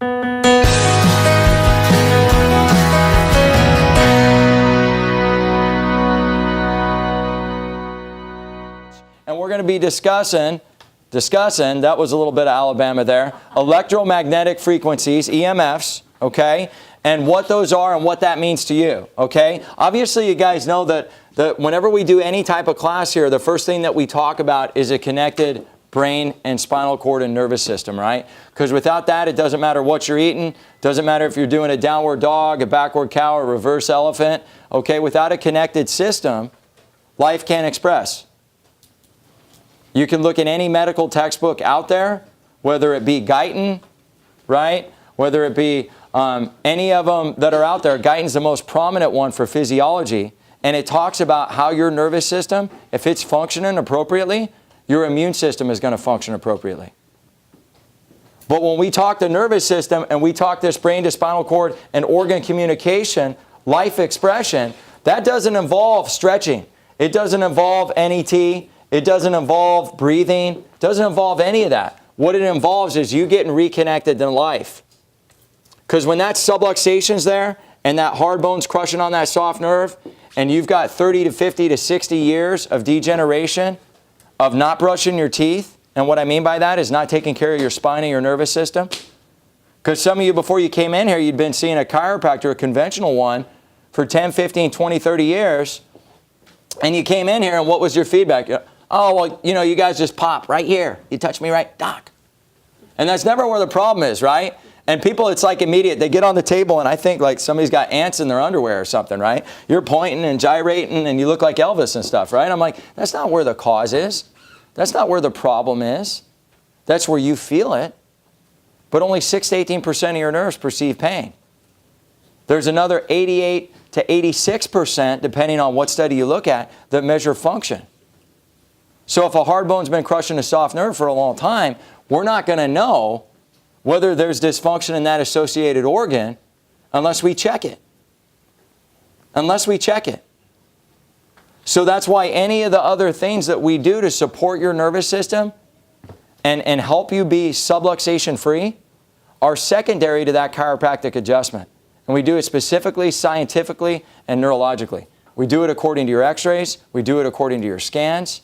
And we're going to be discussing, that was a little bit of Alabama there, electromagnetic frequencies, EMFs, okay, and what those are and what that means to you, okay? Obviously, you guys know that whenever we do any type of class here, the first thing that we talk about is a connected brain and spinal cord and nervous system, right? Because without that, it doesn't matter what you're eating, doesn't matter if you're doing a downward dog, a backward cow, or a reverse elephant, okay? Without a connected system, life can't express. You can look in any medical textbook out there, whether it be Guyton, right? Whether it be any of them that are out there. Guyton's the most prominent one for physiology. And it talks about how your nervous system, if it's functioning appropriately, your immune system is going to function appropriately. But when we talk the nervous system and we talk this brain to spinal cord and organ communication, life expression, that doesn't involve stretching. It doesn't involve NET. It doesn't involve breathing. It doesn't involve any of that. What it involves is you getting reconnected to life. Because when that subluxation's there and that hard bone's crushing on that soft nerve and you've got 30 to 50 to 60 years of degeneration of not brushing your teeth, and what I mean by that is not taking care of your spine and your nervous system. Because some of you, before you came in here, you'd been seeing a chiropractor, a conventional one, for 10, 15, 20, 30 years. And you came in here and what was your feedback? Oh, well, you know, you guys just pop right here. You touch me right, doc. And that's never where the problem is, right? And people, it's like immediate. They get on the table and I think like somebody's got ants in their underwear or something, right? You're pointing and gyrating and you look like Elvis and stuff, right? I'm like, that's not where the cause is. That's not where the problem is. That's where you feel it. But only 6 to 18% of your nerves perceive pain. There's another 88 to 86%, depending on what study you look at, that measure function. So if a hard bone's been crushing a soft nerve for a long time, we're not going to know whether there's dysfunction in that associated organ unless we check it. Unless we check it. So that's why any of the other things that we do to support your nervous system and help you be subluxation free are secondary to that chiropractic adjustment. And we do it specifically, scientifically, and neurologically. We do it according to your x-rays. We do it according to your scans.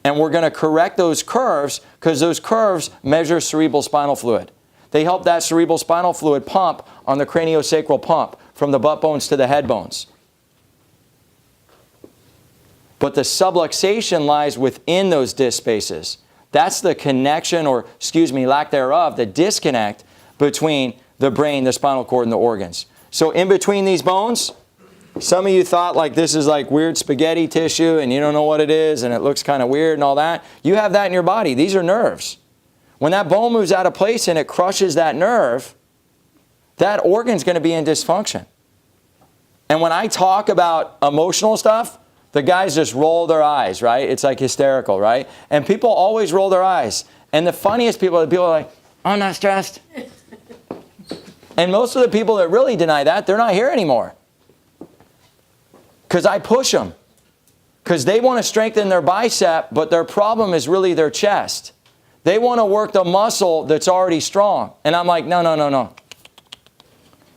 And we're going to correct those curves because those curves measure cerebral spinal fluid. They help that cerebral spinal fluid pump on the craniosacral pump from the butt bones to the head bones. But the subluxation lies within those disc spaces. That's the connection, or excuse me, lack thereof, the disconnect between the brain, the spinal cord, and the organs. So in between these bones, some of you thought like this is like weird spaghetti tissue and you don't know what it is and it looks kind of weird and all that. You have that in your body. These are nerves. When that bone moves out of place and it crushes that nerve, that organ's going to be in dysfunction. And when I talk about emotional stuff, the guys just roll their eyes, right? It's like hysterical, right? And people always roll their eyes. And the funniest people are the people are like, I'm not stressed. And most of the people that really deny that, they're not here anymore. Because I push them. Because they want to strengthen their bicep, but their problem is really their chest. They want to work the muscle that's already strong. And I'm like, no, no, no, no.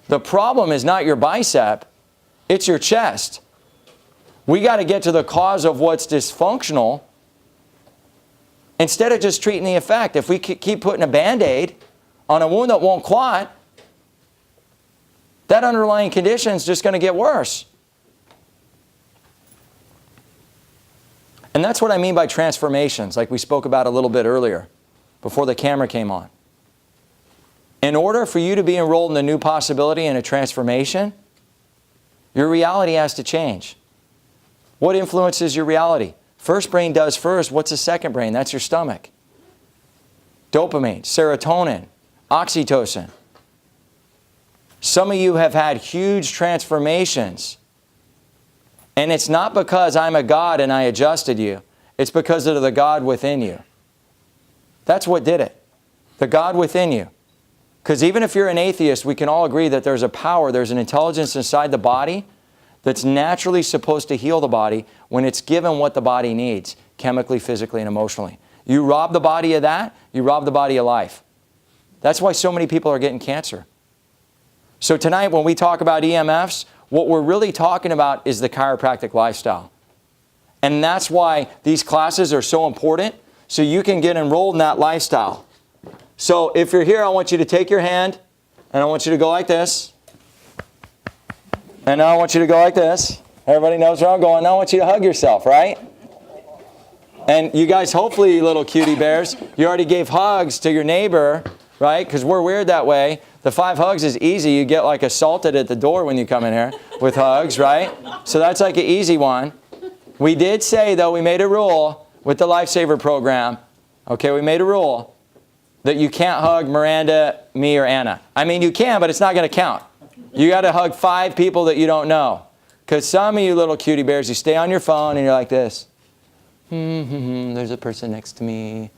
The problem is not your bicep, it's your chest. We got to get to the cause of what's dysfunctional instead of just treating the effect. If we keep putting a Band-Aid on a wound that won't clot, that underlying condition is just going to get worse. And that's what I mean by transformations, like we spoke about a little bit earlier, before the camera came on. In order for you to be enrolled in a new possibility and a transformation, your reality has to change. What influences your reality? First brain does first. What's the second brain? That's your stomach. Dopamine, serotonin, oxytocin. Some of you have had huge transformations. And it's not because I'm a God and I adjusted you. It's because of the God within you. That's what did it. The God within you. Because even if you're an atheist, we can all agree that there's a power, there's an intelligence inside the body that's naturally supposed to heal the body when it's given what the body needs, chemically, physically, and emotionally. You rob the body of that, you rob the body of life. That's why so many people are getting cancer. So tonight when we talk about EMFs, what we're really talking about is the chiropractic lifestyle. And that's why these classes are so important, so you can get enrolled in that lifestyle. So if you're here, I want you to take your hand, and I want you to go like this. And now I want you to go like this. Everybody knows where I'm going. Now I want you to hug yourself, right? And you guys, hopefully, you little cutie bears, you already gave hugs to your neighbor, right? Because we're weird that way. The 5 hugs is easy. You get like assaulted at the door when you come in here with hugs, right? So that's like an easy one. We did say, though, we made a rule with the Lifesaver program. Okay, we made a rule that you can't hug Miranda, me, or Anna. I mean, you can, but it's not going to count. You got to hug 5 people that you don't know. Because some of you little cutie bears, you stay on your phone and you're like this. There's a person next to me.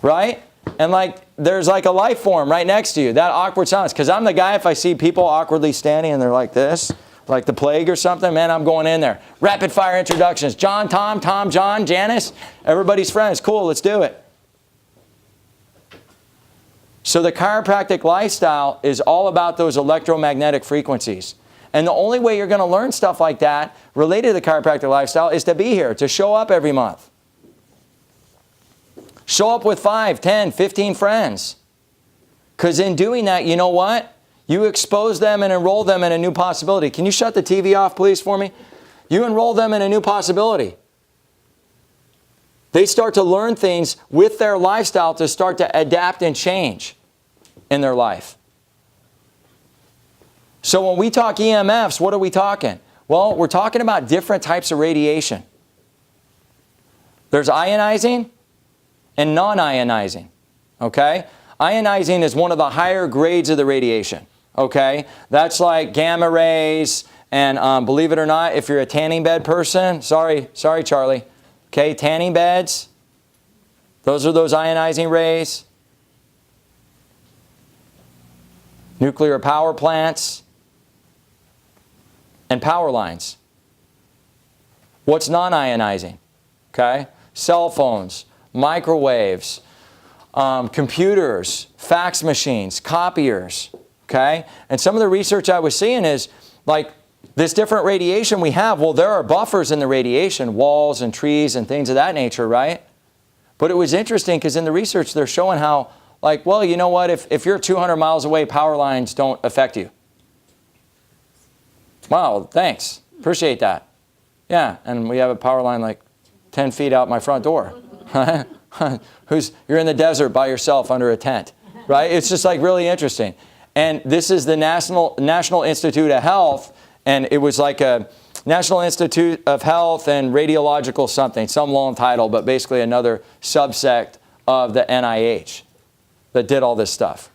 Right? And like, there's like a life form right next to you. That awkward silence. Because I'm the guy, if I see people awkwardly standing and they're like this, like the plague or something, man, I'm going in there. Rapid fire introductions. John, Tom, John, Janice. Everybody's friends. Cool, let's do it. So the chiropractic lifestyle is all about those electromagnetic frequencies. And the only way you're going to learn stuff like that related to the chiropractic lifestyle is to be here, to show up every month. Show up with 5, 10, 15 friends. Because in doing that, you know what? You expose them and enroll them in a new possibility. Can you shut the TV off, please, for me? You enroll them in a new possibility. They start to learn things with their lifestyle to start to adapt and change in their life. So when we talk EMFs, what are we talking? Well, we're talking about different types of radiation. There's ionizing and non-ionizing. Okay? Ionizing is one of the higher grades of the radiation. Okay? That's like gamma rays, and believe it or not, if you're a tanning bed person, sorry Charlie, okay, tanning beds, those are those ionizing rays. Nuclear power plants and power lines. What's non-ionizing? Okay? Cell phones, microwaves, computers, fax machines, copiers. Okay? And some of the research I was seeing is like this different radiation we have, well, there are buffers in the radiation, walls and trees and things of that nature, right? But it was interesting because in the research they're showing how, like, well, you know what, if you're 200 miles away, power lines don't affect you. Wow, thanks. Appreciate that. Yeah, and we have a power line like 10 feet out my front door. You're in the desert by yourself under a tent, right? It's just like really interesting. And this is the National Institute of Health, and it was like a National Institute of Health and Radiological something, some long title, but basically another subsect of the NIH that did all this stuff.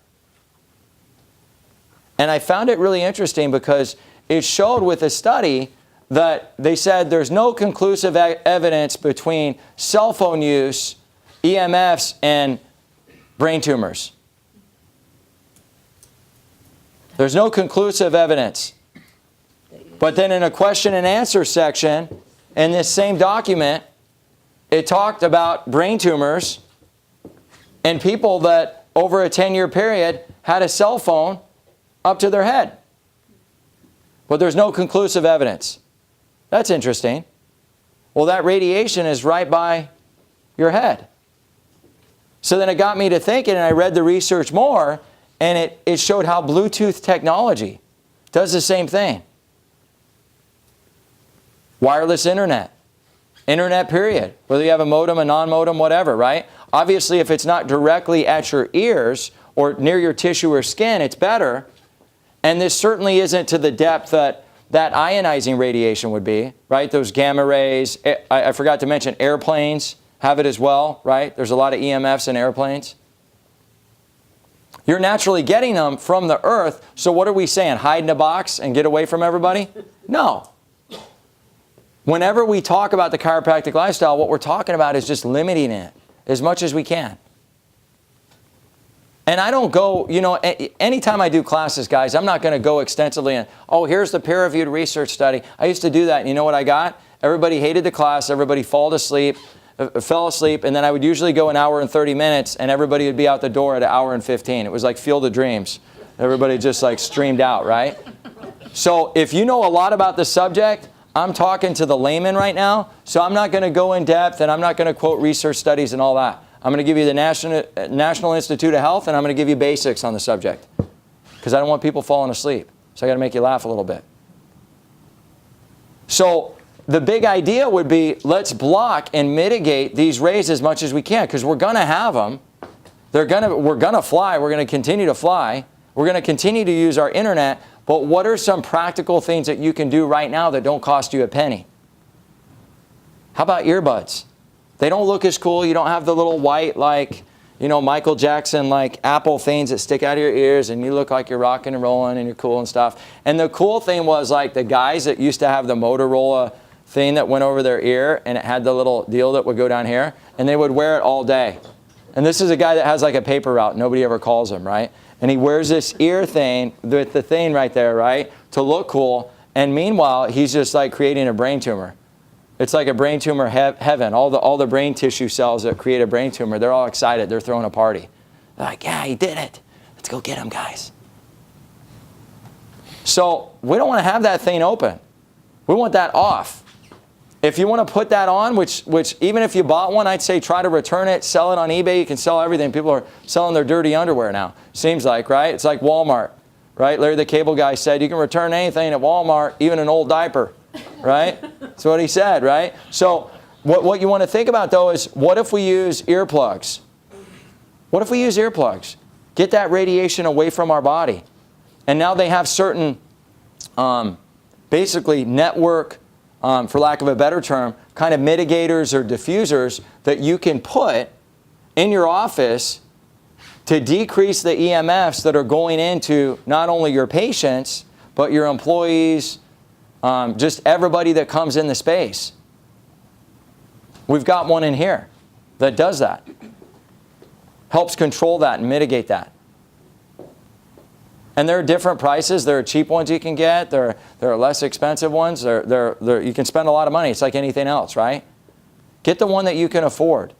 And I found it really interesting because it showed with a study that they said there's no conclusive evidence between cell phone use, EMFs, and brain tumors. There's no conclusive evidence. But then in a question and answer section in this same document, it talked about brain tumors and people that over a 10-year period had a cell phone up to their head. But there's no conclusive evidence. That's interesting. Well, that radiation is right by your head. So then it got me to thinking, and I read the research more, and it showed how Bluetooth technology does the same thing. Wireless internet period. Whether you have a modem, a non-modem, whatever, right? Obviously, if it's not directly at your ears or near your tissue or skin, it's better. And this certainly isn't to the depth that ionizing radiation would be, right? Those gamma rays. I forgot to mention airplanes have it as well, right? There's a lot of EMFs in airplanes. You're naturally getting them from the earth. So what are we saying? Hide in a box and get away from everybody? No. Whenever we talk about the chiropractic lifestyle, what we're talking about is just limiting it as much as we can. And I don't go, you know, anytime I do classes, guys, I'm not going to go extensively in, oh, here's the peer-reviewed research study. I used to do that, and you know what I got? Everybody hated the class, everybody fall asleep, fell asleep, and then I would usually go an hour and 30 minutes, and everybody would be out the door at an hour and 15. It was like Field of Dreams. Everybody just like streamed out, right? So if you know a lot about the subject, I'm talking to the layman right now, so I'm not going to go in depth, and I'm not going to quote research studies and all that. I'm going to give you the National Institute of Health, and I'm going to give you basics on the subject, because I don't want people falling asleep. So I got to make you laugh a little bit. So the big idea would be, let's block and mitigate these rays as much as we can, because we're going to have them. We're going to fly. We're going to continue to fly. We're going to continue to use our internet. But what are some practical things that you can do right now that don't cost you a penny? How about earbuds? They don't look as cool. You don't have the little white, like, you know, Michael Jackson, like Apple things that stick out of your ears, and you look like you're rocking and rolling and you're cool and stuff. And the cool thing was, like, the guys that used to have the Motorola thing that went over their ear, and it had the little deal that would go down here, and they would wear it all day. And this is a guy that has like a paper route. Nobody ever calls him, right? And he wears this ear thing with the thing right there, right, to look cool. And meanwhile, he's just like creating a brain tumor. It's like a brain tumor heaven. All the brain tissue cells that create a brain tumor, they're all excited. They're throwing a party. They're like, yeah, he did it. Let's go get him, guys. So we don't want to have that thing open. We want that off. If you want to put that on, which even if you bought one, I'd say try to return it, sell it on eBay. You can sell everything. People are selling their dirty underwear now. Seems like, right? It's like Walmart, right? Larry the Cable Guy said you can return anything at Walmart, even an old diaper, right? That's what he said, right? So what you want to think about, though, is what if we use earplugs? What if we use earplugs? Get that radiation away from our body. And now they have certain, basically, network, for lack of a better term, kind of mitigators or diffusers that you can put in your office to decrease the EMFs that are going into not only your patients, but your employees, just everybody that comes in the space. We've got one in here that does that. Helps control that and mitigate that. And there are different prices. There are cheap ones you can get. There are less expensive ones. You can spend a lot of money. It's like anything else, right? Get the one that you can afford.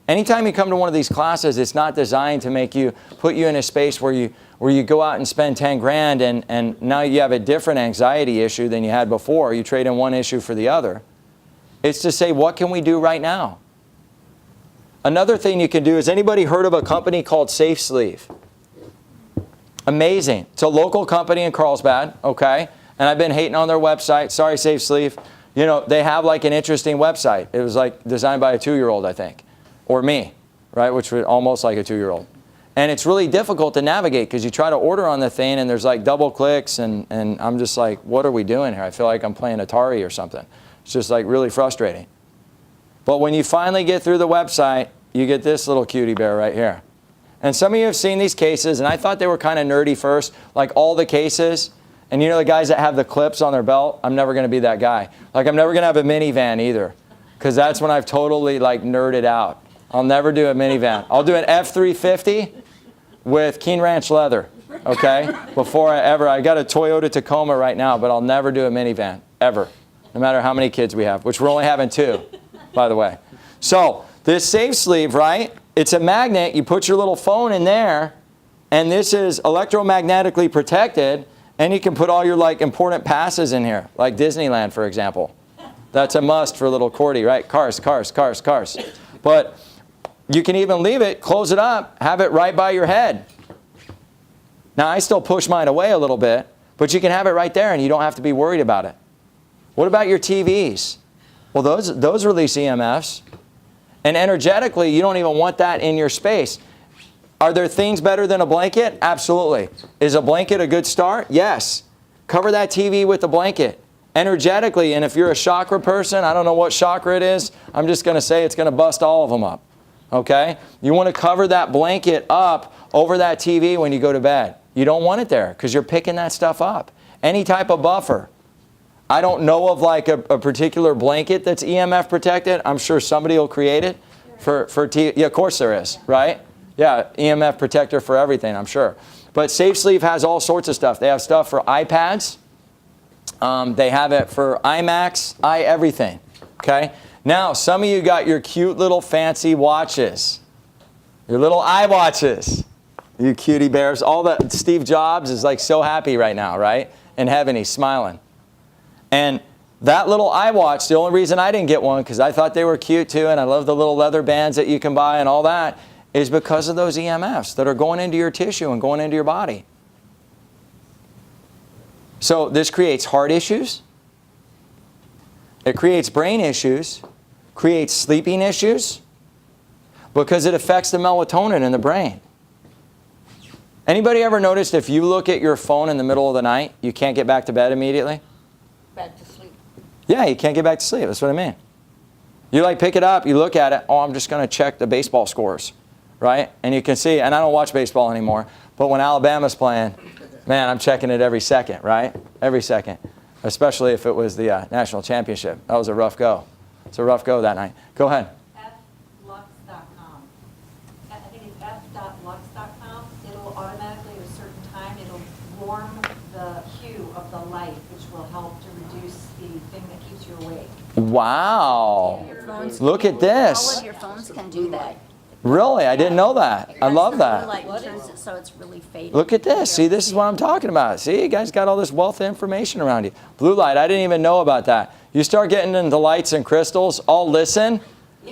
Anytime you come to one of these classes, it's not designed to put you in a space where you go out and spend 10 grand and now you have a different anxiety issue than you had before. You trade in one issue for the other. It's to say, what can we do right now? Another thing you can do is, anybody heard of a company called Safe Sleeve? Amazing. It's a local company in Carlsbad, okay? And I've been hating on their website. Sorry, Safe Sleeve. You know, they have like an interesting website. It was like designed by a 2-year-old, I think. Or me, right? Which was almost like a 2-year-old. And it's really difficult to navigate because you try to order on the thing and there's like double clicks and I'm just like, what are we doing here? I feel like I'm playing Atari or something. It's just like really frustrating. But when you finally get through the website, you get this little cutie bear right here. And some of you have seen these cases, and I thought they were kind of nerdy first, like all the cases. And you know the guys that have the clips on their belt? I'm never going to be that guy. Like, I'm never going to have a minivan either, because that's when I've totally like nerded out. I'll never do a minivan. I'll do an F-350 with Keen Ranch leather, okay? I got a Toyota Tacoma right now, but I'll never do a minivan, ever, no matter how many kids we have, which we're only having 2, by the way. So this Safe Sleeve, right? It's a magnet. You put your little phone in there, and this is electromagnetically protected, and you can put all your like important passes in here, like Disneyland, for example. That's a must for little Cordie, right? Cars. But you can even leave it, close it up, have it right by your head. Now, I still push mine away a little bit, but you can have it right there, and you don't have to be worried about it. What about your TVs? Well, those release EMFs. And energetically, you don't even want that in your space. Are there things better than a blanket? Absolutely. Is a blanket a good start? Yes. Cover that TV with a blanket. Energetically, and if you're a chakra person, I don't know what chakra it is, I'm just going to say it's going to bust all of them up. Okay? You want to cover that blanket up over that TV when you go to bed. You don't want it there because you're picking that stuff up. Any type of buffer. I don't know of like a particular blanket that's EMF protected. I'm sure somebody will create it for TV. Yeah, of course there is, right? Yeah, EMF protector for everything, I'm sure. But Safe Sleeve has all sorts of stuff. They have stuff for iPads. They have it for iMacs, everything. Okay? Now, some of you got your cute little fancy watches. Your little iWatches. You cutie bears. All that. Steve Jobs is like so happy right now, right? In heaven, he's smiling. And that little iWatch, the only reason I didn't get one, because I thought they were cute too, and I love the little leather bands that you can buy and all that, is because of those EMFs that are going into your tissue and going into your body. So this creates heart issues. It creates brain issues, creates sleeping issues, because it affects the melatonin in the brain. Anybody ever noticed if you look at your phone in the middle of the night, you can't get back to bed immediately? Back to sleep. Yeah, you can't get back to sleep. That's what I mean. You like pick it up, you look at it, oh, I'm just going to check the baseball scores, right? And you can see, and I don't watch baseball anymore, but when Alabama's playing, man, I'm checking it every second, right? Every second, especially if it was the national championship. That was a rough go. It's a rough go that night. Go ahead. flux.com. I think it's f.lux.com. It'll automatically, at a certain time, it'll warm the hue of the light, which will help to reduce the thing that keeps you awake. Wow. Your phones Look at this. All of your phones can do that. Really? I didn't know that. I love that. Light turns it so it's really faded. Look at this. See, this is what I'm talking about. See, you guys got all this wealth of information around you. Blue light, I didn't even know about that. You start getting into lights and crystals, I'll listen,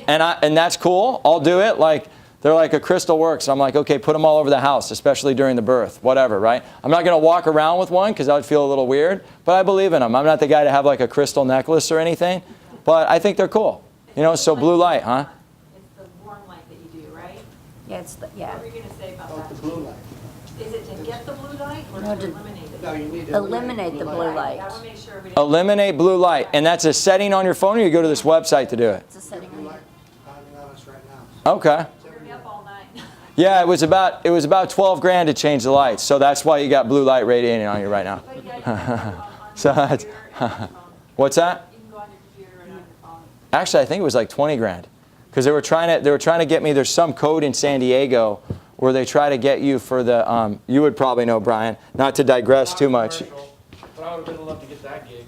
and that's cool. I'll do it. Like, they're like a crystal works. I'm like, okay, put them all over the house, especially during the birth, whatever, right? I'm not going to walk around with one because that would feel a little weird, but I believe in them. I'm not the guy to have like a crystal necklace or anything, but I think they're cool. You know, so blue light, huh? It's the warm light that you do, right? Yeah, it's the, yeah. What were you going to say about that? The blue light. Is it to get the blue light or No, to to eliminate it? No, you need to Eliminate the blue light. I want to make sure we didn't. Eliminate blue light, and that's a setting on your phone, or you go to this website to do it? It's a setting. Blue light on us right now. Okay. You're gonna be up all night. Yeah, it was about 12 grand to change the lights, so that's why you got blue light radiating on you right now. But yeah, you can go on So your that's- computer and on your phone. What's that? You can go on your computer and on your phone. Actually, I think it was like 20 grand, because they were trying to get me. There's some code in San Diego where they try to get you for the. You would probably know, Brian. Not to digress too much. But I would have been love to get that gig.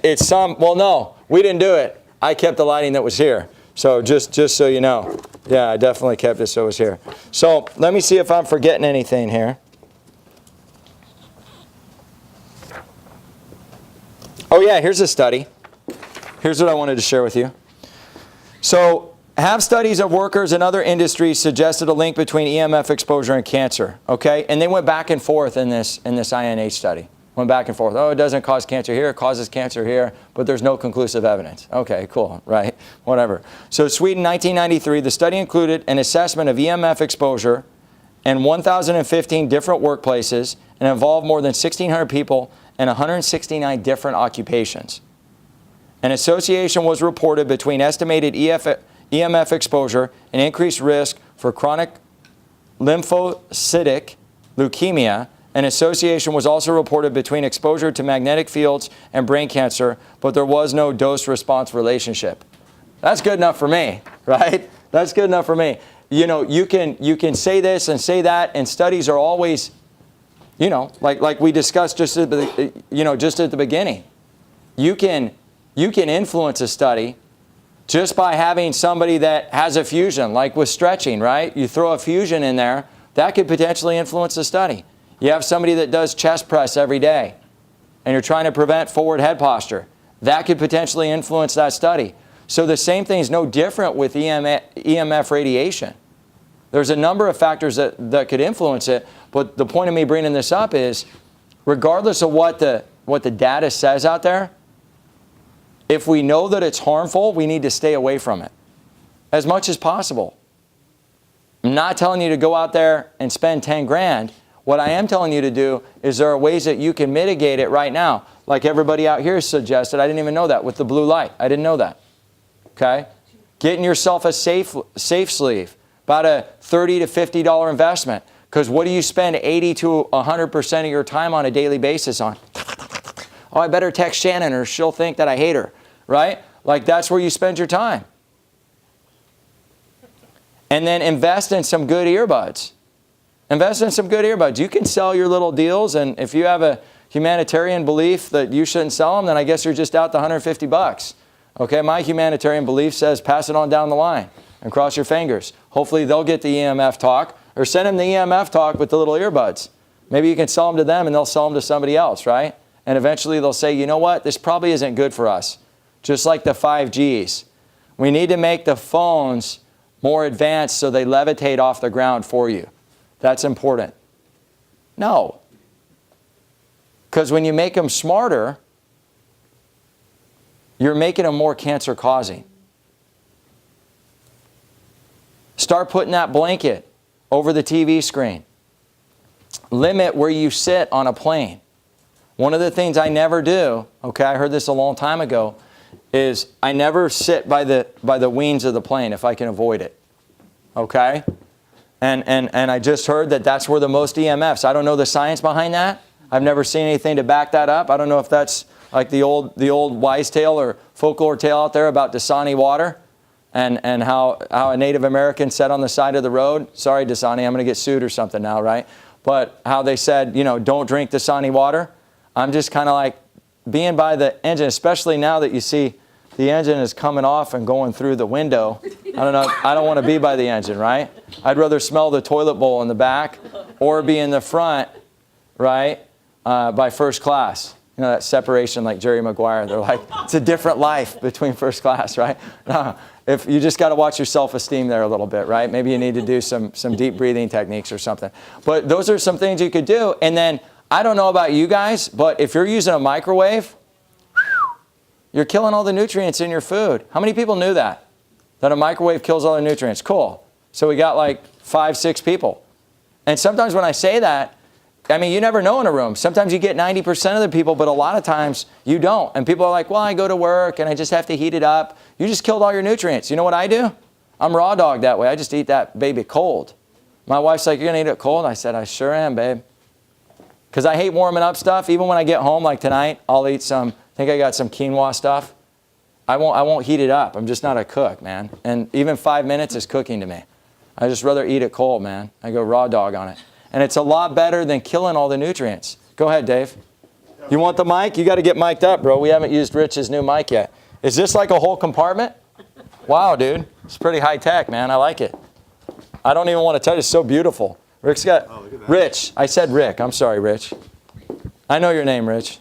It's some. Well, no, we didn't do it. I kept the lighting that was here. So just so you know, yeah, I definitely kept it so it was here. So let me see if I'm forgetting anything here. Oh yeah, here's a study. Here's what I wanted to share with you. So, have studies of workers in other industries suggested a link between EMF exposure and cancer? Okay, and they went back and forth in this INH study. Went back and forth. Oh, it doesn't cause cancer here, it causes cancer here, but there's no conclusive evidence. Okay, cool, right? Whatever. So, Sweden, 1993, the study included an assessment of EMF exposure in 1,015 different workplaces and involved more than 1,600 people and 169 different occupations. An association was reported between estimated EMF exposure and increased risk for chronic lymphocytic leukemia. An association was also reported between exposure to magnetic fields and brain cancer, but there was no dose-response relationship. That's good enough for me, right? That's good enough for me. You know, you can say this and say that, and studies are always, you know, like we discussed just at the beginning. You can influence a study just by having somebody that has a fusion, like with stretching, right? You throw a fusion in there, that could potentially influence the study. You have somebody that does chest press every day, and you're trying to prevent forward head posture. That could potentially influence that study. So the same thing is no different with EMF radiation. There's a number of factors that could influence it, but the point of me bringing this up is, regardless of what the data says out there, if we know that it's harmful, we need to stay away from it as much as possible. I'm not telling you to go out there and spend 10 grand. What I am telling you to do is there are ways that you can mitigate it right now. Like everybody out here suggested, I didn't even know that with the blue light. I didn't know that. Okay? Getting yourself a safe sleeve, about a $30 to $50 investment. Because what do you spend 80 to 100% of your time on a daily basis on? Oh, I better text Shannon or she'll think that I hate her, right? Like that's where you spend your time. And then invest in some good earbuds. Invest in some good earbuds. You can sell your little deals, and if you have a humanitarian belief that you shouldn't sell them, then I guess you're just out the $150. Okay, my humanitarian belief says pass it on down the line and cross your fingers. Hopefully they'll get the EMF talk, or send them the EMF talk with the little earbuds. Maybe you can sell them to them and they'll sell them to somebody else, right? And eventually they'll say, you know what, this probably isn't good for us. Just like the 5Gs. We need to make the phones more advanced so they levitate off the ground for you. That's important. No. Because when you make them smarter, you're making them more cancer causing. Start putting that blanket over the TV screen. Limit where you sit on a plane. One of the things I never do, okay, I heard this a long time ago, is I never sit by the wings of the plane if I can avoid it. Okay? And I just heard that that's where the most EMFs. I don't know the science behind that. I've never seen anything to back that up. I don't know if that's like the old wise tale or folklore tale out there about Dasani water and how a Native American sat on the side of the road. Sorry, Dasani, I'm going to get sued or something now, right? But how they said, you know, don't drink Dasani water. I'm just kind of like being by the engine, especially now that you see the engine is coming off and going through the window. I don't know. I don't want to be by the engine, right? I'd rather smell the toilet bowl in the back or be in the front, right, by first class. You know, that separation like Jerry Maguire. They're like, it's a different life between first class, right? No, if you just got to watch your self-esteem there a little bit, right? Maybe you need to do some deep breathing techniques or something. But those are some things you could do. And then, I don't know about you guys, but if you're using a microwave, you're killing all the nutrients in your food. How many people knew that? That a microwave kills all the nutrients? Cool. So we got like 5, 6 people. And sometimes when I say that, I mean, you never know in a room. Sometimes you get 90% of the people, but a lot of times you don't. And people are like, well, I go to work and I just have to heat it up. You just killed all your nutrients. You know what I do? I'm raw dog that way. I just eat that baby cold. My wife's like, you're going to eat it cold? I said, I sure am, babe. Because I hate warming up stuff. Even when I get home, like tonight, I'll eat some, I think I got some quinoa stuff. I won't heat it up. I'm just not a cook, man. And even 5 minutes is cooking to me. I just rather eat it cold, man. I go raw dog on it. And it's a lot better than killing all the nutrients. Go ahead, Dave. You want the mic? You got to get mic'd up, bro. We haven't used Rich's new mic yet. Is this like a whole compartment? Wow, dude. It's pretty high tech, man. I like it. I don't even want to touch it. It's so beautiful. Rick's got, Rich. I said Rick. I'm sorry, Rich. I know your name, Rich.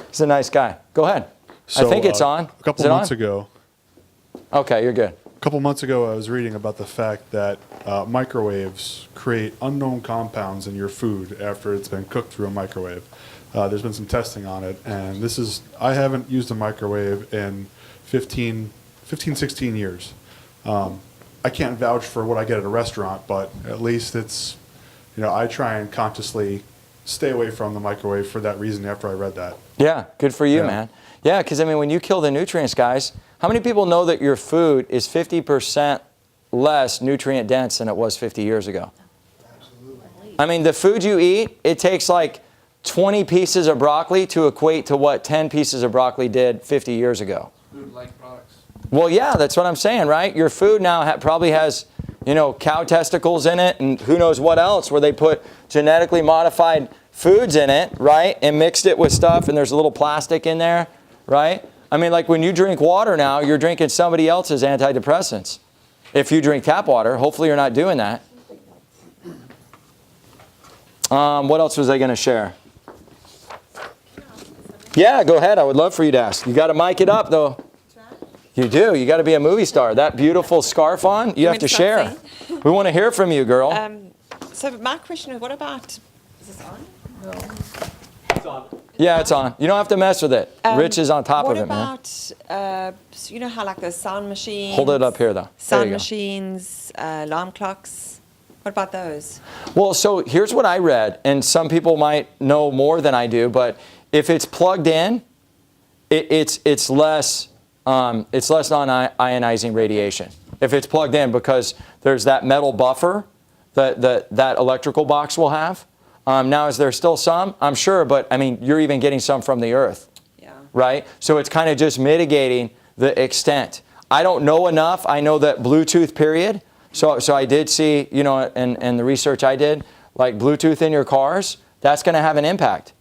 He's a nice guy. Go ahead. So, I think it's on. A couple months ago. Okay, you're good. A couple months ago, I was reading about the fact that microwaves create unknown compounds in your food after it's been cooked through a microwave. There's been some testing on it, and I haven't used a microwave in 15, 16 years. I can't vouch for what I get at a restaurant, but at least it's, I try and consciously stay away from the microwave for that reason after I read that. Yeah, good for you, man. Yeah, because, I mean, when you kill the nutrients, guys, how many people know that your food is 50% less nutrient dense than it was 50 years ago? Absolutely. I mean, the food you eat, it takes like 20 pieces of broccoli to equate to what 10 pieces of broccoli did 50 years ago. Food-like products. Well, yeah, that's what I'm saying, right? Your food now probably has, cow testicles in it and who knows what else, where they put genetically modified foods in it, right? And mixed it with stuff, and there's a little plastic in there, right? I mean, like when you drink water now, you're drinking somebody else's antidepressants. If you drink tap water, hopefully you're not doing that. What else was I going to share? Yeah, go ahead. I would love for you to ask. You got to mic it up, though. You do. You got to be a movie star. That beautiful scarf on, you have to share. We want to hear from you, girl. So, my question is, what about, is this on? No. It's on. Yeah, it's on. You don't have to mess with it. Rich is on top of it, man. What about, you know how like those sound machines? Hold it up here, though. Sound machines, alarm clocks. What about those? Well, so here's what I read, and some people might know more than I do, but if it's plugged in, it's less non-ionizing radiation. If it's plugged in, because there's that metal buffer that electrical box will have. Now, is there still some? I'm sure, but I mean, you're even getting some from the earth, right? So it's kind of just mitigating the extent. I don't know enough. I know that Bluetooth, period. So I did see, in the research I did, like Bluetooth in your cars, that's going to have an impact.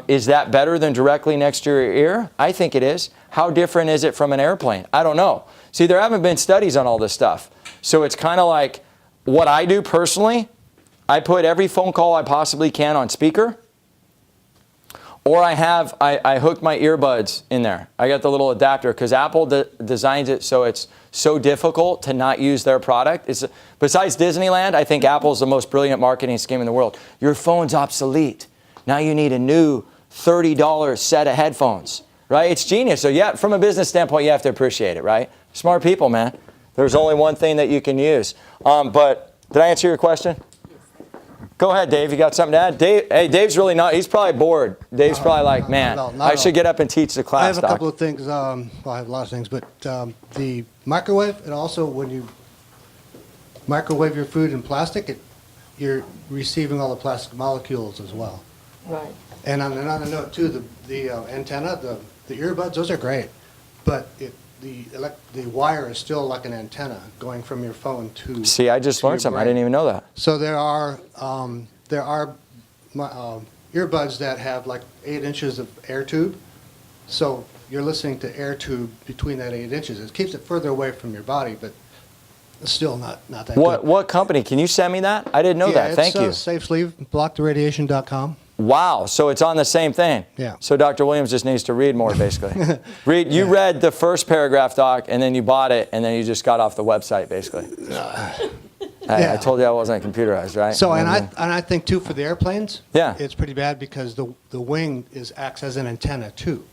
Is that better than directly next to your ear? I think it is. How different is it from an airplane? I don't know. See, there haven't been studies on all this stuff. So it's kind of like what I do personally. I put every phone call I possibly can on speaker. Or I hook my earbuds in there. I got the little adapter because Apple designs it so it's so difficult to not use their product. Besides Disneyland, I think Apple's the most brilliant marketing scheme in the world. Your phone's obsolete. Now you need a new $30 set of headphones, right? It's genius. So yeah, from a business standpoint, you have to appreciate it, right? Smart people, man. There's only one thing that you can use. But did I answer your question? Go ahead, Dave. You got something to add? Dave, hey, Dave's really not. He's probably bored. Dave's probably like, man, I should get up and teach the class. I have a Doc. couple of things. Well, I have a lot of things, but the microwave, and also when you microwave your food in plastic, you're receiving all the plastic molecules as well. Right. And on another note, too, the antenna, the earbuds, those are great, but the wire is still like an antenna going from your phone to. See, I just learned something. I didn't even know that. So there are earbuds that have like 8 inches of air tube. So you're listening to air tube between that 8 inches. It keeps it further away from your body, but it's still not that good. What company? Can you send me that? I didn't know that. Thank you. Safe Sleeve, blocktheRadiation.com. Wow. So it's on the same thing. Yeah. So Dr. Williams just needs to read more, basically. You read the first paragraph, Doc, and then you bought it, and then you just got off the website, basically. I told you I wasn't computerized, right? So, and I think, too, for the airplanes, Yeah. it's pretty bad because the wing acts as an antenna, too.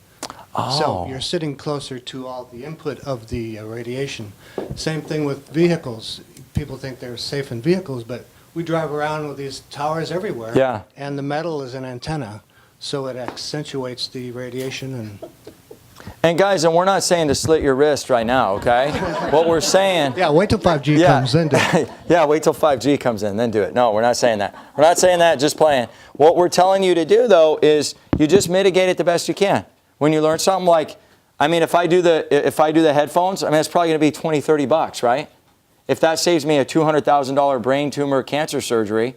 Oh. So you're sitting closer to all the input of the radiation. Same thing with vehicles. People think they're safe in vehicles, but we drive around with these towers everywhere. Yeah. And the metal is an antenna, so it accentuates the radiation. And guys, and we're not saying to slit your wrist right now, okay? What we're saying... Yeah, wait till 5G comes in. Yeah, wait till 5G comes in, then do it. No, we're not saying that. We're not saying that, just playing. What we're telling you to do, though, is you just mitigate it the best you can. When you learn something like, I mean, if I do the headphones, I mean, it's probably going to be $20, $30, right? If that saves me a $200,000 brain tumor cancer surgery,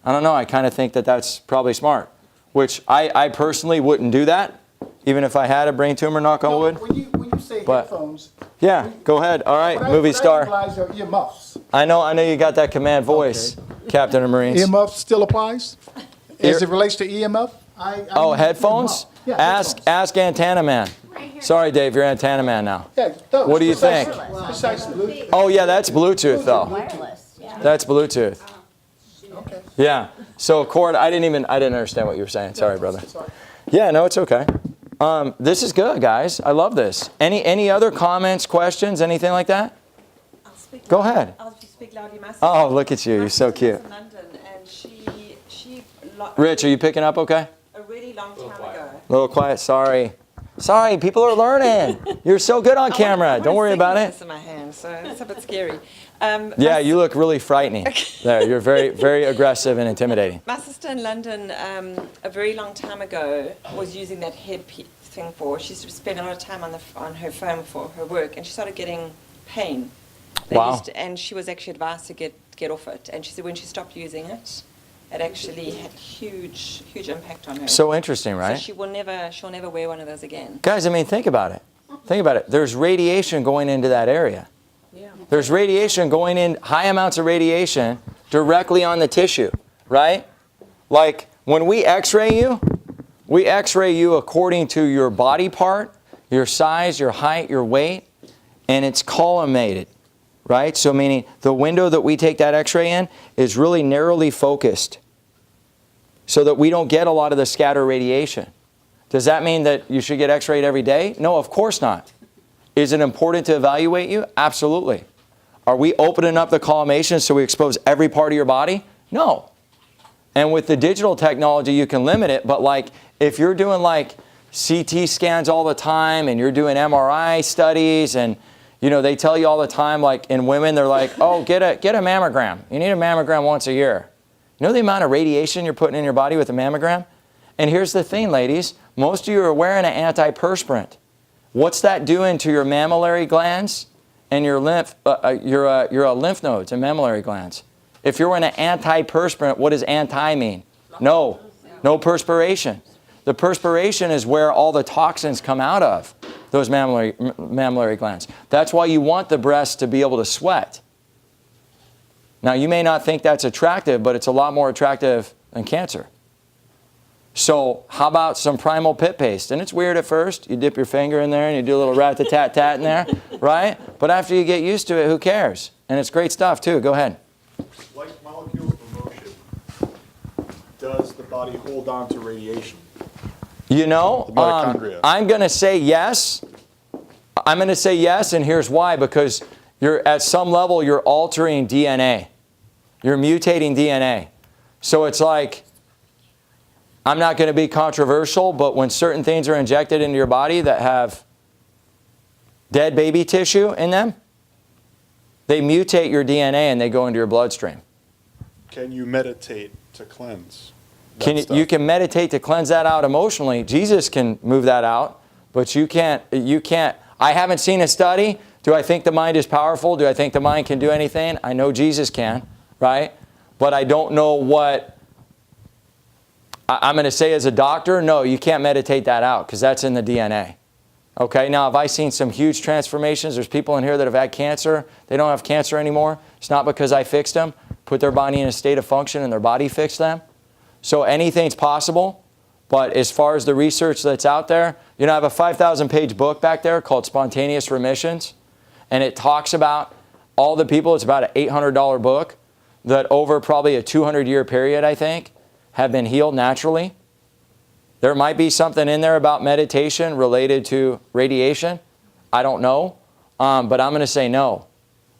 I don't know. I kind of think that that's probably smart, which I personally wouldn't do that, even if I had a brain tumor, knock on wood. When you say headphones, Yeah, go ahead. All right, movie star. Your earmuffs. I know you got that command voice, Captain of Marines. EMF still applies as it relates to EMF? Oh, headphones? Yeah, Ask Antenna Man. Sorry, Dave, you're Antenna Man now. Yeah, those, What do you think? Precisely. Oh, yeah, that's Bluetooth, though. Wireless, yeah. That's Bluetooth. Okay. Yeah. So, Cord, I didn't understand what you were saying. Sorry, brother. Yeah, no, it's okay. This is good, guys. I love this. Any other comments, questions, anything like that? I'll speak Go loud- ahead. I'll just speak loudly myself. Oh, look at you. You're so My sister cute. lives in London, and she Rich, are you picking up okay? a really long time ago. A little quiet. Sorry, people are learning. You're so good on camera. Don't worry about it. In my hand, so it's a bit scary. Yeah, you look really frightening. There, you're very, very aggressive and intimidating. My sister in London, a very long time ago, was using that thing for. She spent a lot of time on her phone for her work, and she started getting pain. Wow. And she was actually advised to get off it. And she said when she stopped using it, it actually had huge impact on her. So interesting, right? So she'll never wear one of those again. Guys, I mean, think about it. Think about it. There's radiation going into that area. Yeah. There's radiation going in, high amounts of radiation directly on the tissue, right? Like when we x-ray you according to your body part, your size, your height, your weight, and it's collimated, right? So meaning the window that we take that x-ray in is really narrowly focused so that we don't get a lot of the scatter radiation. Does that mean that you should get x-rayed every day? No, of course not. Is it important to evaluate you? Absolutely. Are we opening up the collimation so we expose every part of your body? No. And with the digital technology, you can limit it, but like if you're doing like CT scans all the time and you're doing MRI studies and they tell you all the time, like in women, they're like, oh, get a mammogram. You need a mammogram once a year. You know the amount of radiation you're putting in your body with a mammogram? And here's the thing, ladies. Most of you are wearing an antiperspirant. What's that doing to your mammillary glands and your lymph nodes and mammillary glands? If you're wearing an antiperspirant, what does anti mean? No perspiration. The perspiration is where all the toxins come out of, those mammillary glands. That's why you want the breast to be able to sweat. Now, you may not think that's attractive, but it's a lot more attractive than cancer. So how about some primal pit paste? And it's weird at first. You dip your finger in there and you do a little rat-a-tat-tat in there, right? But after you get used to it, who cares? And it's great stuff, too. Go ahead. Like molecules of motion, does the body hold on to radiation? You know, The mitochondria. I'm going to say yes. I'm going to say yes, and here's why. Because you're at some level, you're altering DNA. You're mutating DNA. So it's like, I'm not going to be controversial, but when certain things are injected into your body that have dead baby tissue in them, they mutate your DNA and they go into your bloodstream. Can you meditate to cleanse? You can meditate to cleanse that out emotionally. Jesus can move that out, but you can't. I haven't seen a study. Do I think the mind is powerful? Do I think the mind can do anything? I know Jesus can, right? But I don't know what I'm going to say as a doctor. No, you can't meditate that out because that's in the DNA. Okay, now have I seen some huge transformations? There's people in here that have had cancer. They don't have cancer anymore. It's not because I fixed them, put their body in a state of function and their body fixed them. So anything's possible. But as far as the research that's out there, you know, I have a 5,000-page book back there called Spontaneous Remissions. And it talks about all the people, it's about an $800 book, that over probably a 200-year period, I think, have been healed naturally. There might be something in there about meditation related to radiation. I don't know. But I'm going to say no.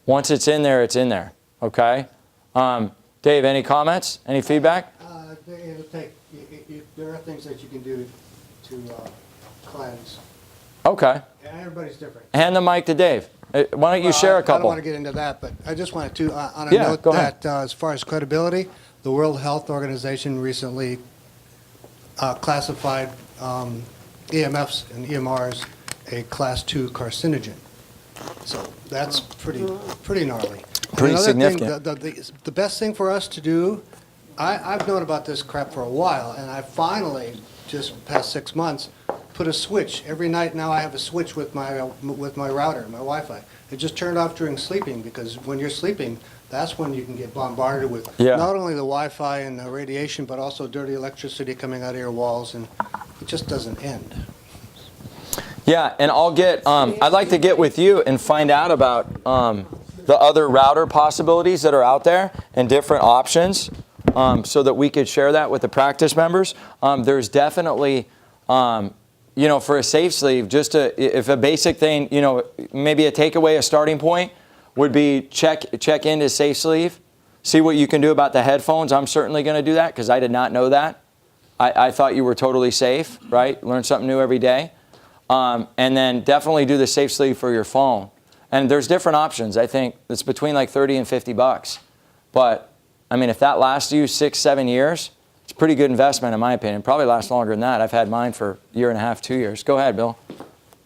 Once it's in there, okay? Dave, any comments? Any feedback? There are things that you can do to cleanse. Okay. And everybody's different. Hand the mic to Dave. Why don't you share a couple? I don't want to get into that, but I just wanted to, on a Yeah, note go ahead. that as far as credibility, the World Health Organization recently classified EMFs and EMRs a class 2 carcinogen. So that's pretty gnarly. Pretty And another significant. thing, the best thing for us to do, I've known about this crap for a while, and I finally, just past 6 months, put a switch. Every night now I have a switch with my router, my Wi-Fi. It just turned off during sleeping, because when you're sleeping, that's when you can get bombarded with not only the Wi-Fi and the radiation, but also dirty electricity coming out of your walls, and it just doesn't end. Yeah, and I'd like to get with you and find out about the other router possibilities that are out there and different options so that we could share that with the practice members. There's definitely, you know, for a safe sleeve, if a basic thing, you know, maybe a takeaway, a starting point would be check into Safe Sleeve, see what you can do about the headphones. I'm certainly going to do that because I did not know that. I thought you were totally safe, right? Learn something new every day. And then definitely do the Safe Sleeve for your phone. And there's different options. I think it's between like 30 and 50 bucks. But, I mean, if that lasts you 6-7 years, it's a pretty good investment in my opinion. Probably lasts longer than that. I've had mine for a year and a half, 2 years. Go ahead, Bill.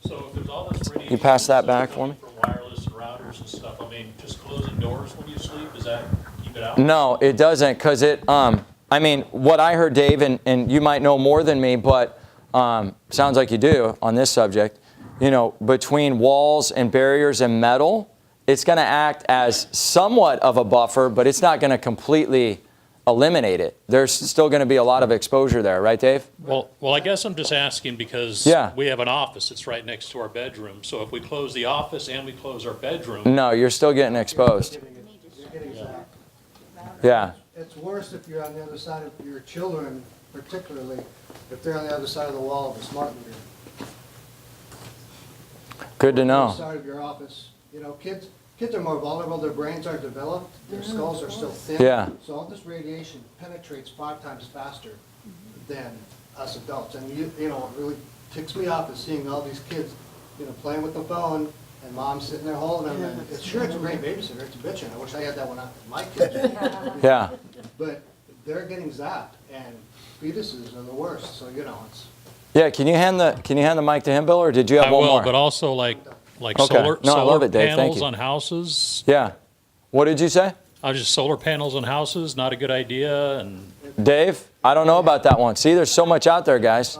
So if there's all this radiation, You pass that back for me? For wireless and routers and stuff, I mean, just closing doors when you sleep, does that keep it out? No, it doesn't, because I mean, what I heard, Dave, and you might know more than me, but sounds like you do on this subject, you know, between walls and barriers and metal, it's going to act as somewhat of a buffer, but it's not going to completely eliminate it. There's still going to be a lot of exposure there, right, Dave? Well, I guess I'm just asking because we have an office that's right next to our bedroom. So if we close the office and we close our bedroom. No, you're still getting exposed. You're getting zapped. Yeah. It's worse if you're on the other side of your children, particularly if they're on the other side of the wall of a smart meter. Good to know. Side of your office. You know, kids are more vulnerable. Their brains aren't developed. Their skulls are still thin. Yeah. So all this radiation penetrates 5 times faster than us adults. And you know, it really ticks me off is seeing all these kids, you know, playing with the phone and mom sitting there holding them. And it's a great babysitter. It's a bitchin'. I wish I had that one out with my kids. Yeah. But they're getting zapped, and fetuses are the worst. So you know, it's. Yeah. Can you hand the mic to him, Bill, or did you have one more? But also like Okay. solar No, I love it, Dave. Thank panels you. on houses. Yeah. What did you say? Just solar panels on houses, not a good idea. And Dave, I don't know about that one. See, there's so much out there, guys.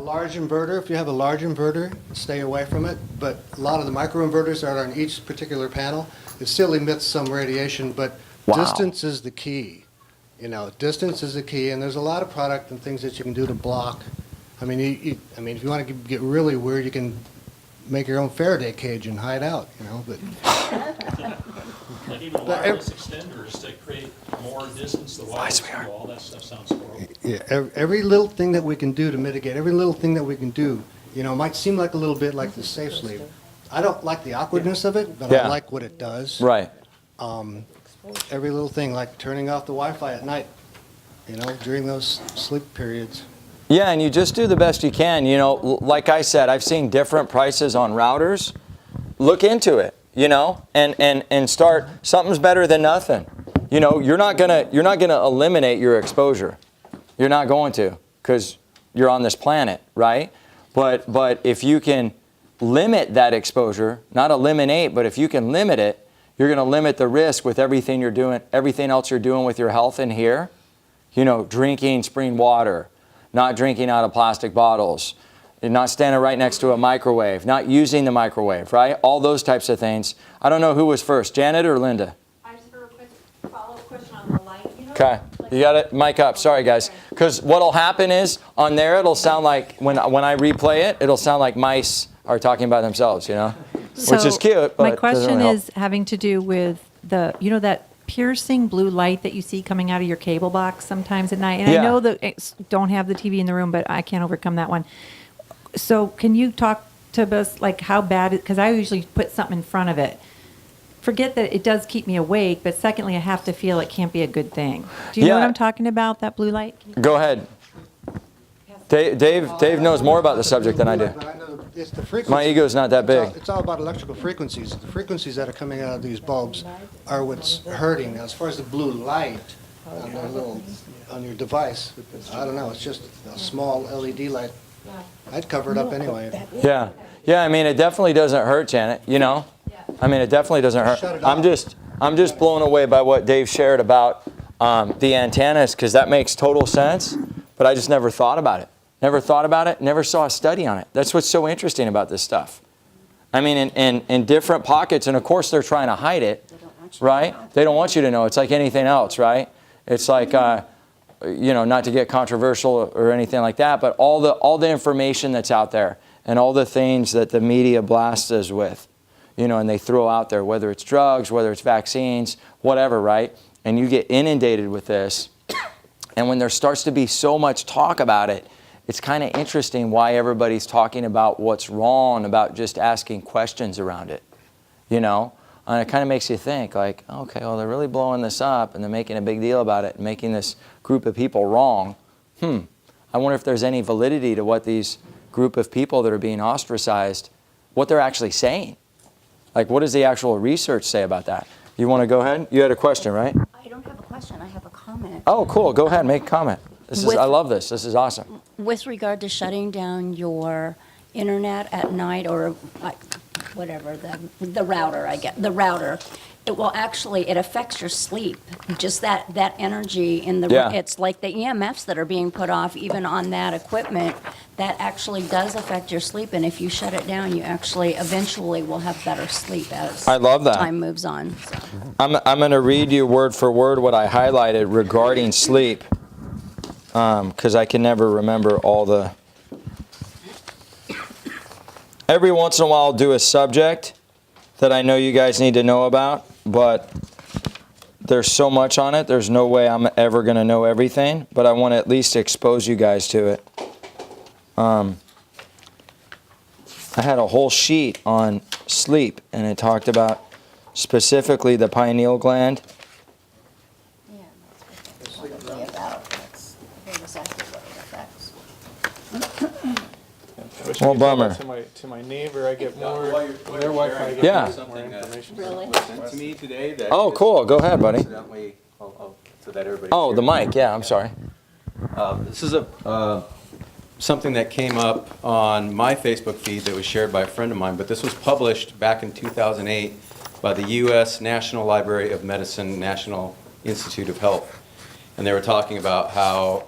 large inverter, if you have a large inverter, stay away from it. But a lot of the microinverters that are on each particular panel, it still emits some radiation, but Wow. distance is the key. You know, distance is the key, and there's a lot of product and things that you can do to block. I mean, if you want to get really weird, you can make your own Faraday cage and hide out, you know, but. Like even wireless extenders to create more distance, the wireless to all that stuff sounds horrible. Yeah, every little thing that we can do to mitigate, every little thing that we can do, you know, it might seem like a little bit like the safe sleep. I don't like the awkwardness of it, but Yeah. I like what it does. Right. Every little thing, like turning off the Wi-Fi at night, you know, during those sleep periods. Yeah, and you just do the best you can. You know, like I said, I've seen different prices on routers. Look into it, you know, and start. Something's better than nothing. You know, you're not gonna eliminate your exposure. You're not going to, because you're on this planet, right? But if you can limit that exposure, not eliminate, but if you can limit it, you're going to limit the risk with everything you're doing, everything else you're doing with your health in here. You know, drinking spring water, not drinking out of plastic bottles, not standing right next to a microwave, not using the microwave, right? All those types of things. I don't know who was first, Janet or Linda? I just have a quick follow-up question on the light. You know, Okay, you got it, mic up. Sorry, guys. Because what'll happen is on there, it'll sound like when I replay it, it'll sound like mice are talking by themselves, you know, which is cute. But My doesn't question really help. is having to do with that piercing blue light that you see coming out of your cable box sometimes at night. And Yeah. I know that don't have the TV in the room, but I can't overcome that one. So can you talk to us like how bad it? Because I usually put something in front of it. Forget that it does keep me awake, but secondly, I have to feel it can't be a good thing. Do you know what Yeah. I'm talking about? That blue light? Go ahead. Dave knows more about the subject than I do. But I know it's the frequency. My ego's not that big. It's all about electrical frequencies. The frequencies that are coming out of these bulbs are what's hurting. Now, as far as the blue light on your device, I don't know, it's just a small LED light. I'd cover it up anyway. Yeah. Yeah, I mean, it definitely doesn't hurt, Janet, you know? I mean, it definitely doesn't hurt. Shut it I'm off. just blown away by what Dave shared about the antennas, because that makes total sense, but I just never thought about it. Never thought about it, never saw a study on it. That's what's so interesting about this stuff. I mean, in different pockets, and of course they're trying to hide it, right? They don't want you to know. It's like anything else, right? It's like, you know, not to get controversial or anything like that, but all the information that's out there and all the things that the media blasts us with, you know, and they throw out there, whether it's drugs, whether it's vaccines, whatever, right? And you get inundated with this. And when there starts to be so much talk about it, it's kind of interesting why everybody's talking about what's wrong, about just asking questions around it, you know? And it kind of makes you think, like, okay, well, they're really blowing this up, and they're making a big deal about it, and making this group of people wrong. I wonder if there's any validity to what these group of people that are being ostracized, what they're actually saying. Like, what does the actual research say about that? You want to go ahead? You had a question, right? I don't have a question, I have a comment. Oh, cool. Go ahead, make a comment. With- I love this. This is awesome. With regard to shutting down your internet at night or whatever, the router, the router, it will actually, it affects your sleep. Just that energy in the, Yeah. it's like the EMFs that are being put off even on that equipment, that actually does affect your sleep. And if you shut it down, you actually eventually will have better sleep as I love that. time moves on. So. I'm going to read you word for word what I highlighted regarding sleep, because I can never remember all the... Every once in a while I'll do a subject that I know you guys need to know about, but there's so much on it, there's no way I'm ever going to know everything, but I want to at least expose you guys to it. I had a whole sheet on sleep, and it talked about specifically the pineal gland. Yeah, that's what it's really about. That's exactly what it affects. I wish Well, I could tell bummer. that to my neighbor. I get more, their Wi-Fi, I get Yeah. more information. Really? Sent to me today that. Oh, cool. Go ahead, buddy. Incidentally, so that everybody. Oh, the mic. Yeah, I'm sorry. This is something that came up on my Facebook feed that was shared by a friend of mine, but this was published back in 2008 by the U.S. National Library of Medicine, National Institute of Health. And they were talking about how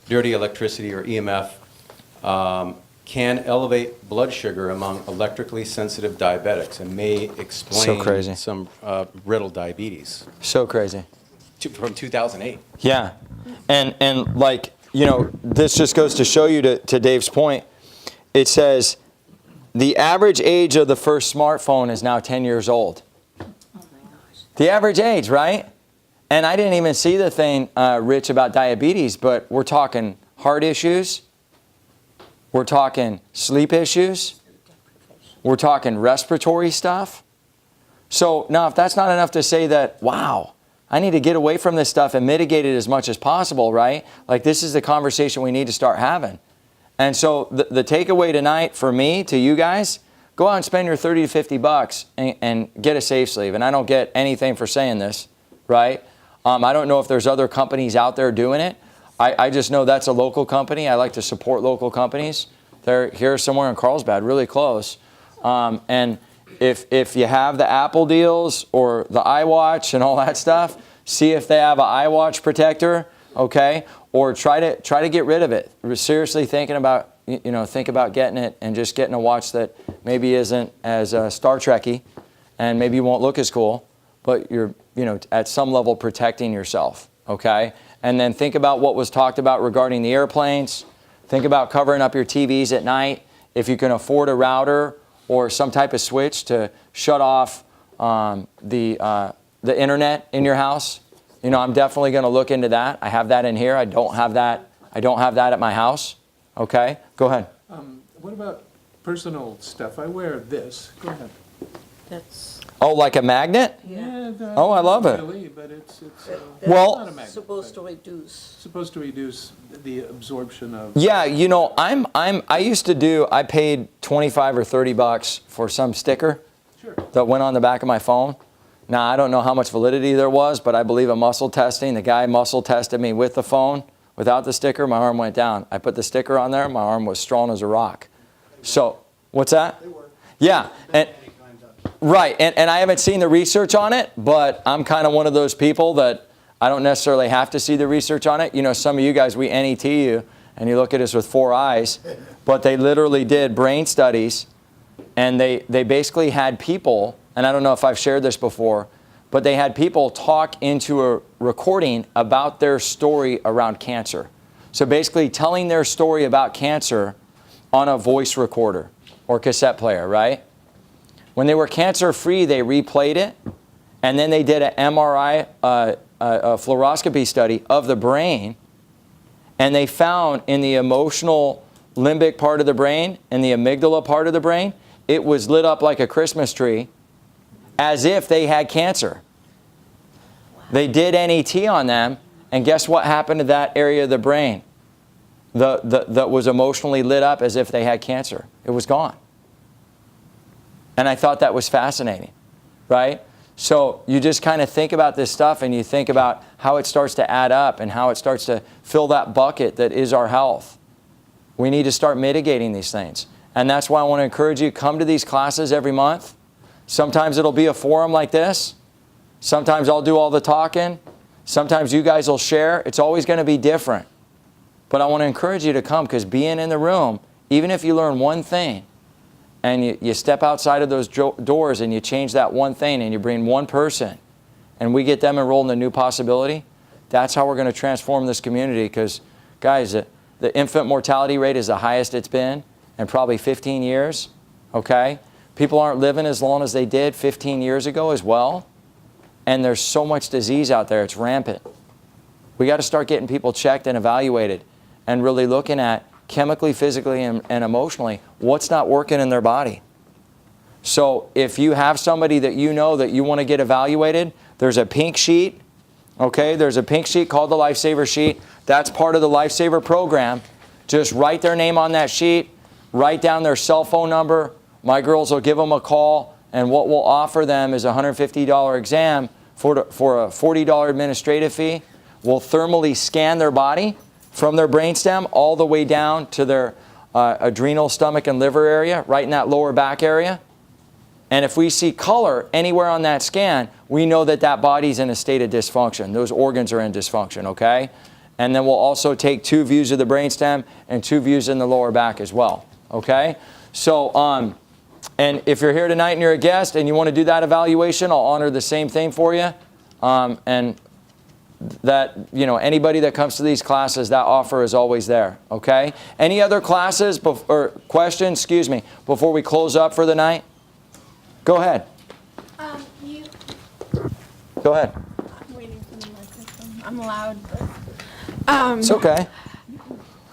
dirty electricity, or EMF, can elevate blood sugar among electrically sensitive diabetics and may explain So crazy. some brittle diabetes So crazy. from 2008. Yeah. And like, you know, this just goes to show you to Dave's point. It says the average age of the first smartphone is now 10 years old. The average age, right? And I didn't even see the thing, Rich, about diabetes, but we're talking heart issues. We're talking sleep issues. We're talking respiratory stuff. So now if that's not enough to say that, wow, I need to get away from this stuff and mitigate it as much as possible, right? Like this is the conversation we need to start having. And so the takeaway tonight for me to you guys, go out and spend your 30 to 50 bucks and get a safe sleeve. And I don't get anything for saying this, right? I don't know if there's other companies out there doing it. I just know that's a local company. I like to support local companies. They're here somewhere in Carlsbad, really close. And if you have the Apple deals or the iWatch and all that stuff, see if they have an iWatch protector, okay? Or try to get rid of it. We're seriously thinking about, think about getting it and just getting a watch that maybe isn't as Star Trek-y and maybe won't look as cool, but you're, at some level protecting yourself, okay? And then think about what was talked about regarding the airplanes. Think about covering up your TVs at night. If you can afford a router or some type of switch to shut off the internet in your house, I'm definitely going to look into that. I have that in here. I don't have that at my house. Okay, go ahead. What about personal stuff? I wear this. Go ahead. Oh, like a magnet? Yeah. Oh, I love it. Really, but it's Well, not a magnet. Supposed to reduce. Supposed to reduce the absorption of. yeah, I paid 25 or 30 bucks for some sticker that went on the back of my phone. Now, I don't know how much validity there was, but I believe in muscle testing. The guy muscle tested me with the phone. Without the sticker, my arm went down. I put the sticker on there, my arm was strong as a rock. So, what's that? Yeah, and right, and I haven't seen the research on it, but I'm kind of one of those people that I don't necessarily have to see the research on it. Some of you guys, we NET you, and you look at us with 4 eyes, but they literally did brain studies, and they basically had people, and I don't know if I've shared this before, but they had people talk into a recording about their story around cancer. So basically telling their story about cancer on a voice recorder or cassette player, right? When they were cancer-free, they replayed it, and then they did an MRI, a fluoroscopy study of the brain, and they found in the emotional limbic part of the brain and the amygdala part of the brain, it was lit up like a Christmas tree as if they had cancer. They did NET on them, and guess what happened to that area of the brain that was emotionally lit up as if they had cancer? It was gone. And I thought that was fascinating, right? So you just kind of think about this stuff and you think about how it starts to add up and how it starts to fill that bucket that is our health. We need to start mitigating these things. And that's why I want to encourage you, come to these classes every month. Sometimes it'll be a forum like this. Sometimes I'll do all the talking. Sometimes you guys will share. It's always going to be different. But I want to encourage you to come because being in the room, even if you learn one thing, and you step outside of those doors and you change that one thing and you bring one person and we get them enrolled in a new possibility, that's how we're going to transform this community because, guys, the infant mortality rate is the highest it's been in probably 15 years, okay? People aren't living as long as they did 15 years ago as well, and there's so much disease out there, it's rampant. We got to start getting people checked and evaluated and really looking at chemically, physically, and emotionally, what's not working in their body. So if you have somebody that you know that you want to get evaluated, there's a pink sheet, okay? There's a pink sheet called the Lifesaver Sheet. That's part of the Lifesaver program. Just write their name on that sheet, write down their cell phone number. My girls will give them a call, and what we'll offer them is a $150 exam for a $40 administrative fee. We'll thermally scan their body from their brainstem all the way down to their adrenal, stomach, and liver area, right in that lower back area. And if we see color anywhere on that scan, we know that that body's in a state of dysfunction. Those organs are in dysfunction, okay? And then we'll also take 2 views of the brainstem and 2 views in the lower back as well, okay? So, and if you're here tonight and you're a guest and you want to do that evaluation, I'll honor the same thing for you. And that, you know, anybody that comes to these classes, that offer is always there, okay? Any other classes or questions, excuse me, before we close up for the night? Go ahead. Go ahead. I'm waiting for the microphone. I'm loud. It's okay.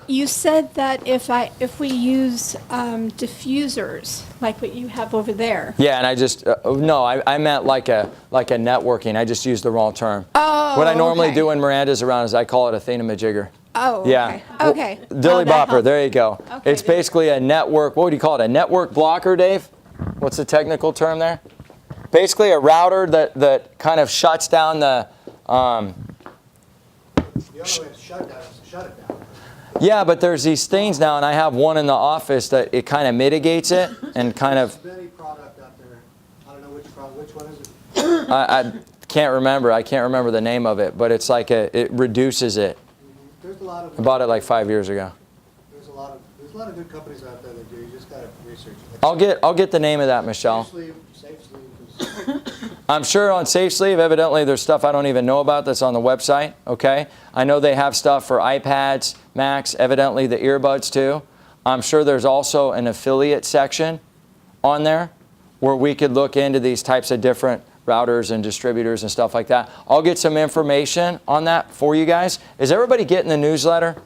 You said that if we use diffusers like what you have over there. Yeah, and I just no, I meant like a networking. I just used the wrong term. Oh, what I normally okay. do when Miranda's around is I call it a thingamajigger. Oh, yeah. Okay. Dilly that bopper. helps. There you go. Okay, It's basically a network. What would you call it? A network blocker, Dave? What's the technical term there? Basically, a router that kind of shuts down the. The only way to shut it down is to shut it down. Yeah, but there's these things now, and I have one in the office that it kind of mitigates it and kind of. There's many product out there. I don't know which one is it? I can't remember. I can't remember the name of it, but it's like it reduces it. There's a lot of. I bought it like 5 years ago. There's a lot of good companies out there that do. You just gotta research it. I'll get the name of that, Michelle. Safe Sleeve I'm sure on Safe Sleeve, evidently there's stuff I don't even know about that's on the website, okay? I know they have stuff for iPads, Macs, evidently the earbuds too. I'm sure there's also an affiliate section on there where we could look into these types of different routers and distributors and stuff like that. I'll get some information on that for you guys. Is everybody getting the newsletter?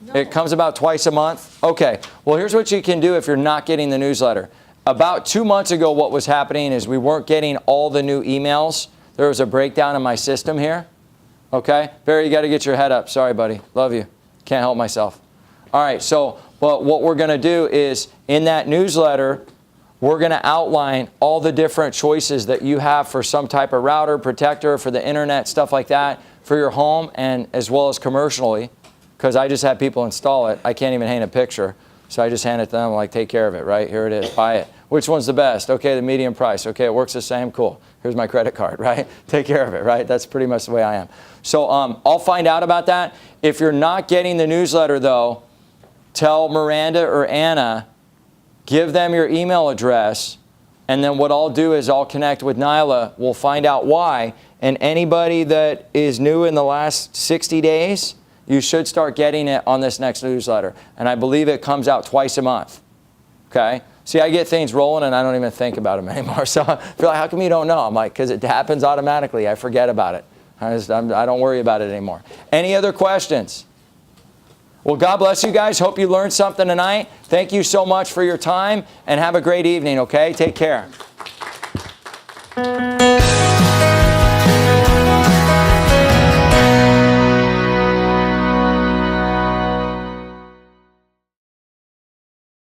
No. It comes about twice a month? Okay, well here's what you can do if you're not getting the newsletter. About 2 months ago, what was happening is we weren't getting all the new emails. There was a breakdown in my system here. Okay? Barry, you got to get your head up. Sorry, buddy. Love you. Can't help myself. All right, so but what we're going to do is in that newsletter, we're going to outline all the different choices that you have for some type of router, protector, for the internet, stuff like that, for your home and as well as commercially, because I just had people install it. I can't even hang a picture. So I just hand it to them, like, take care of it, right? Here it is, buy it. Which one's the best? Okay, the medium price. Okay, it works the same, cool. Here's my credit card, right? Take care of it, right? That's pretty much the way I am. So I'll find out about that. If you're not getting the newsletter, though, tell Miranda or Anna, give them your email address, and then what I'll do is I'll connect with Nyla. We'll find out why. And anybody that is new in the last 60 days, you should start getting it on this next newsletter. And I believe it comes out twice a month. Okay? See, I get things rolling and I don't even think about them anymore. So I feel like, how come you don't know? I'm like, because it happens automatically. I forget about it. I don't worry about it anymore. Any other questions? Well, God bless you guys. Hope you learned something tonight. Thank you so much for your time and have a great evening, okay? Take care.